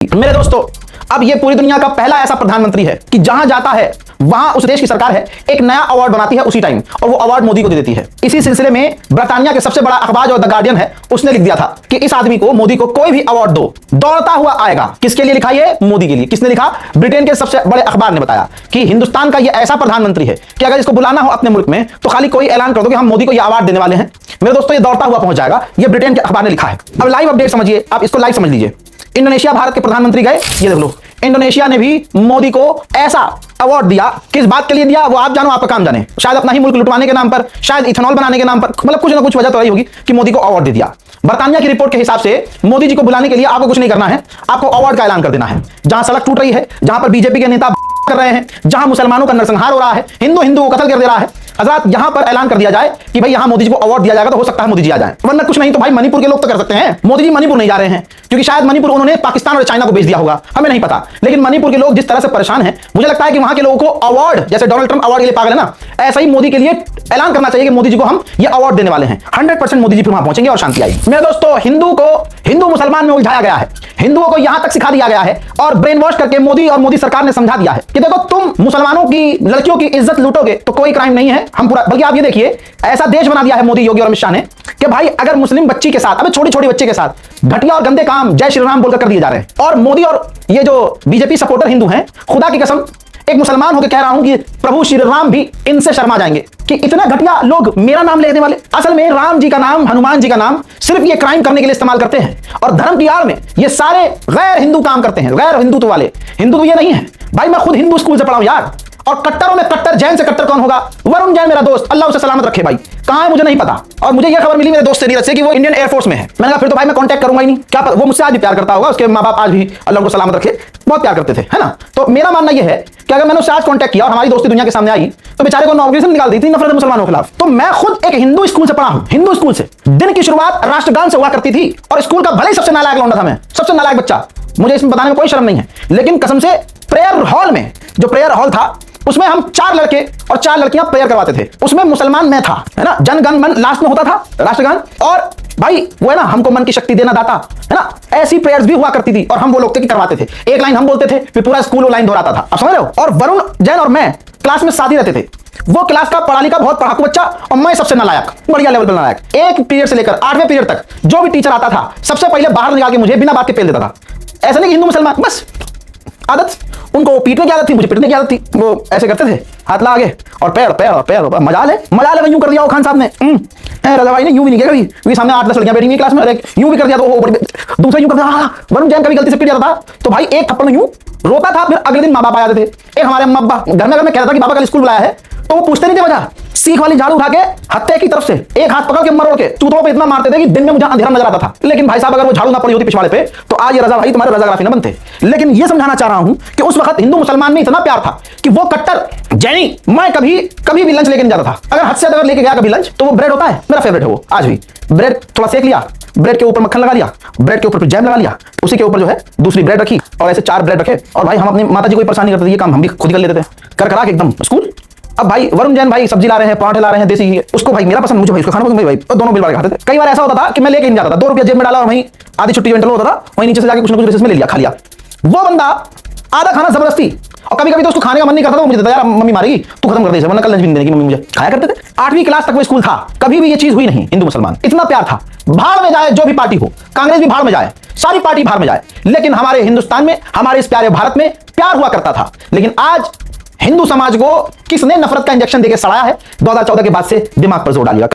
मेरे दोस्तों, अब ये पूरी दुनिया का पहला ऐसा प्रधानमंत्री है कि जहां जाता है वहां उस देश की सरकार है एक नया अवार्ड बनाती है उसी टाइम, और वो अवार्ड मोदी को दे देती है। इसी सिलसिले में ब्रिटानिया के सबसे बड़ा अखबार जो द गार्डियन है उसने लिख दिया था कि इस आदमी को, मोदी को, कोई भी अवार्ड दो दौड़ता हुआ आएगा। किसके लिए लिखा? ये मोदी के लिए। किसने लिखा? ब्रिटेन के सबसे बड़े अखबार ने बताया कि हिंदुस्तान का ये ऐसा प्रधानमंत्री है कि अगर इसको बुलाना हो अपने मुल्क में तो खाली कोई ऐलान कर दो कि हम मोदी को यह अवार्ड देने वाले हैं। मेरे दोस्तों, ये दौड़ता हुआ पहुंच जाएगा। ये ब्रिटेन के अखबार ने लिखा है। अब लाइव अपडेट समझिए, आप इसको लाइव समझ लीजिए। इंडोनेशिया भारत के प्रधानमंत्री गए, ये देख लो, इंडोनेशिया ने भी मोदी को ऐसा अवार्ड दिया। किस बात के लिए दिया वो आप जानो, आपका काम जाने। शायद अपना ही मुल्क लुटवाने के नाम पर, शायद इथेनॉल बनाने के नाम पर, मतलब कुछ ना कुछ वजह तो रही होगी कि मोदी को अवार्ड दे दिया। बर्तानिया की रिपोर्ट के हिसाब से मोदी जी को बुलाने के लिए आपको कुछ नहीं करना है, आपको अवार्ड का ऐलान कर देना है। जहां सड़क टूट रही है, जहां पर बीजेपी के नेता कर रहे हैं, जहां मुसलमानों का नरसंहार हो रहा है, हिंदू को कत्ल कर दे रहा है, हजरत यहां पर ऐलान कर दिया जाए कि भाई यहां मोदी जी को अवार्ड दिया जाएगा तो हो सकता है मोदी जी आ जाए, वरना कुछ नहीं तो भाई मणिपुर के लोग तो कर सकते हैं। मोदी जी मणिपुर नहीं जा रहे हैं क्योंकि शायद मणिपुर उन्होंने पाकिस्तान और चाइना को बेच दिया होगा, हमें नहीं पता। लेकिन मणिपुर के लोग जिस तरह से परेशान हैं, मुझे लगता है कि वहां के लोगों को अवार्ड, जैसे डोनाल्ड ट्रंप अवार्ड के लिए पागल है ना, ऐसा ही मोदी के लिए ऐलान करना चाहिए कि मोदी जी को हम ये अवार्ड देने वाले हैं। 100% मोदी जी फिर वहां पहुंचेंगे और शांति आएगी। मेरे दोस्तों, हिंदू मुसलमान में उलझाया गया है, हिंदुओं को यहां तक सिखा दिया गया है और ब्रेन वॉश करके मोदी और मोदी सरकार ने समझा दिया है कि देखो तुम मुसलमानों की लड़कियों की इज्जत लूटोगे तो कोई क्राइम नहीं है, हम पूरा, बल्कि आप ये देखिए ऐसा देश बना दिया है मोदी, योगी और अमित शाह ने कि भाई अगर मुस्लिम बच्ची के साथ, अबे छोटी छोटी बच्चे के साथ घटिया और गंदे काम जय श्री राम बोलकर कर दिए जा रहे हैं। और मोदी और ये जो बीजेपी सपोर्टर हिंदू हैं, खुदा की कसम एक मुसलमान होकर कह रहा हूं कि प्रभु श्री राम भी इनसे शर्मा जाएंगे कि इतना घटिया लोग मेरा नाम लेने वाले। असल में राम जी का नाम, हनुमान जी का नाम सिर्फ ये क्राइम करने के लिए इस्तेमाल करते हैं और धर्म की आड़ में ये सारे गैर हिंदू काम करते हैं, गैर हिंदुत्व वाले। हिंदू तो ये नहीं है भाई, मैं खुद हिंदू स्कूल से पढ़ा हूं यार। और कट्टरों में कट्टर, जैन से कट्टर कौन होगा? वरुण जैन मेरा दोस्त, अल्लाह उसे सलामत रखे भाई। कहां है मुझे नहीं पता, और मुझे यह खबर मिली मेरे दोस्त से नीरज से कि वो इंडियन एयरफोर्स में है। मैंने कहा फिर तो भाई मैं कांटेक्ट करूंगा ही नहीं, क्या वो मुझसे आज भी प्यार करता होगा, उसके माँ बाप आज भी अल्लाह को सलामत रखे बहुत प्यार करते थे, है ना। तो मेरा मानना यह है कि अगर मैंने उससे आज कांटेक्ट किया और हमारी दोस्ती दुनिया के सामने आई तो बेचारे को नौकरी निकाल दी थी, नफरत मुसलमानों के खिलाफ। तो मैं खुद एक हिंदू स्कूल से पढ़ा हूं, हिंदू स्कूल से। दिन की शुरुआत राष्ट्रगान से हुआ करती थी और स्कूल का भले ही सबसे नालायक लौंडा था मैं, सबसे नालायक बच्चा, मुझे इसमें बताने में कोई शर्म नहीं है। लेकिन कसम से प्रेयर हॉल में, जो प्रेयर हॉल था उसमें हम 4 लड़के और 4 लड़कियां प्रेयर करवाते थे। उसमें मुसलमान मैं था, है ना। जन गण मन लास्ट में होता था, राष्ट्रगान, और भाई वो है ना, हमको मन की शक्ति देना दाता, है ना, ऐसी प्रेयर्स भी हुआ करती थी और हम वो लोग थे कि करवाते थे। एक लाइन हम बोलते थे, फिर पूरा स्कूल वो लाइन दोहराता था, आप समझ रहे हो। और वरुण जैन और मैं क्लास में साथ ही रहते थे। वो क्लास का पढ़ा लिखा बहुत पढ़ाकू बच्चा और मैं सबसे नालायक, बढ़िया लेवल पर नालायक। एक पीरियड से लेकर 8वें पीरियड तक जो भी टीचर आता था सबसे पहले बाहर निकाल के मुझे बिना बात के पेल देता था। ऐसा नहीं कि हिंदू मुसलमान, बस आदत, उनको पीटने की आदत थी, मुझे पीटने की आदत थी। वो ऐसे करते थे, हाथ ला आगे और पैर पैर पैर, मजाल है यूं कर दिया वो खान साहब ने, रजा भाई ने यूं भी नहीं किया कभी, क्योंकि सामने 8-10 लड़कियां बैठी हुई क्लास में, यूं भी कर दिया तो दूसरा यूं कर दिया। वरुण जैन कभी गलती से पीट जाता था तो भाई एक थप्पड़ में यूं रोता था, फिर अगले दिन माँ बाप आ जाते थे। एक हमारे अम्मा घर में कहता था कि बाबा कल स्कूल बुलाया है, तो वो पूछते नहीं थे वजह, सीख वाली झाड़ू उठा के हत्या की तरफ से एक हाथ पकड़ के मरोड़ के चूतों पे इतना मारते थे कि दिन में मुझे अंधेरा नजर आता था। लेकिन भाई साहब अगर वो झाड़ू ना पड़ी होती पिछवाड़े पे तो आज ये रजा भाई तुम्हारे रजाग्राफी ना बनते। लेकिन ये समझाना चाह रहा हूं कि उस वक्त हिंदू मुसलमान में इतना प्यार था कि वो कट्टर जैनी, मैं कभी भी लंच लेके नहीं जाता था। अगर हद से अगर लेके गया कभी लंच तो वो ब्रेड होता है, मेरा फेवरेट है वो आज भी। ब्रेड थोड़ा सेक लिया, ब्रेड के ऊपर मक्खन लगा लिया, ब्रेड के ऊपर जैम लगा लिया, उसी के ऊपर जो है दूसरी ब्रेड रखी और ऐसे 4 ब्रेड रखे। और भाई हम अपनी माता जी कोई परेशानी करते थे, ये काम हम भी खुद कर लेते थे, कर करा के एकदम स्कूल। अब भाई वरुण जैन भाई सब्जी ला रहे हैं, पराठे ला रहे हैं देसी, उसको भाई मेरा पसंद, मुझे भाई उसको खाना पसंद भाई, तो दोनों मिल बांट खाते थे। कई बार ऐसा होता था कि मैं लेके नहीं जाता था, 2 रुपया जेब में डाला और वहीं आधी छुट्टी इंटरवल होता था, वहीं नीचे से जाके कुछ ना कुछ रिसेस में ले लिया, खा लिया। वो बंदा आधा खाना जबरदस्ती, और कभी कभी तो उसको खाने का मन नहीं करता था, वो मुझे देता यार मम्मी मारेगी तू खत्म कर दे, वरना कल लंच भी नहीं देगी मम्मी, मुझे खाया करते थे। 8वीं क्लास तक वो स्कूल था, कभी भी ये चीज हुई नहीं हिंदू मुसलमान, इतना प्यार था। भाड़ में जाए जो भी पार्टी हो, कांग्रेस भी भाड़ में जाए, सारी पार्टी भाड़ में जाए, लेकिन हमारे हिंदुस्तान में, हमारे इस प्यारे भारत में प्यार हुआ करता था। लेकिन आज हिंदू समाज को किसने नफरत का इंजेक्शन देकर सड़ाया है? 2014 के बाद से दिमाग पर जोर डालिएगा।